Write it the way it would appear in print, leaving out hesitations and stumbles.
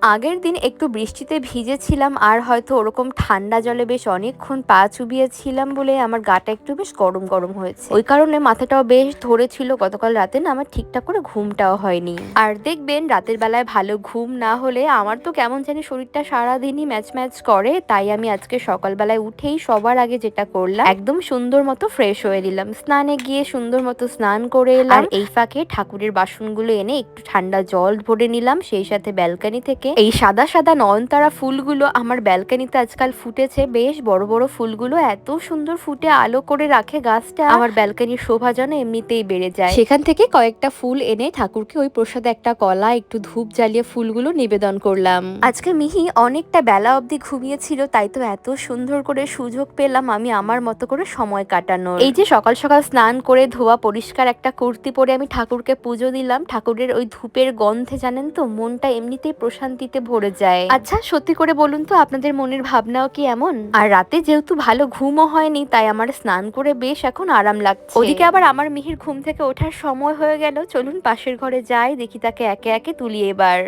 আগের দিন একটু বৃষ্টিতে ভিজেছিলাম আর হয়তো ওরকম ঠান্ডা জলে বেশ অনেকক্ষণ পা চুবিয়েছিলাম বলে আমার গাটা একটু বেশ গরম গরম হয়েছে। ওই কারণে মাথাটাও বেশ ধরেছিল। গতকাল রাতে না আমার ঠিকঠাক করে ঘুমটাও হয়নি। আর দেখবেন রাতের বেলায় ভালো ঘুম না হলে আমার তো কেমন জানি শরীরটা সারাদিনই ম্যাচ ম্যাচ করে। তাই আমি আজকে সকালবেলায় উঠেই সবার আগে যেটা করলাম, একদম সুন্দর মতো ফ্রেশ হয়ে নিলাম। স্নানে গিয়ে সুন্দর মতো স্নান করে এলাম। আর এই ফাঁকে ঠাকুরের বাসনগুলো এনে একটু ঠান্ডা জল ভরে নিলাম। সেই সাথে ব্যালকনি থেকে এই সাদা সাদা নয়নতারা ফুলগুলো আমার ব্যালকনিতে আজকাল ফুটেছে। বেশ বড় বড় ফুলগুলো এত সুন্দর ফুটে আলো করে রাখে গাছটা, আমার ব্যালকনির শোভা যেন এমনিতেই বেড়ে যায়। সেখান থেকে কয়েকটা ফুল এনে ঠাকুরকে ওই প্রসাদে একটা কলা একটু ধূপ জ্বালিয়ে ফুলগুলো নিবেদন করলাম। আজকে মিহি অনেকটা বেলা অবধি ঘুমিয়েছিল, তাই তো এত সুন্দর করে সুযোগ পেলাম আমি আমার মতো করে সময় কাটানোর। এই যে সকাল সকাল স্নান করে ধোয়া পরিষ্কার একটা কুর্তি পরে আমি ঠাকুরকে পুজো দিলাম। ঠাকুরের ওই ধূপের গন্ধে জানেন তো মনটা এমনিতেই প্রশান্তিতে ভরে যায়। আচ্ছা সত্যি করে বলুন তো আপনাদের মনের ভাবনাও কি এমন? আর রাতে যেহেতু ভালো ঘুমও হয়নি, তাই আমার স্নান করে বেশ এখন আরাম লাগছে। ওদিকে আবার আমার মিহির ঘুম থেকে ওঠার সময় হয়ে গেল। চলুন পাশের ঘরে যাই, দেখি তাকে একে একে তুলি এবার।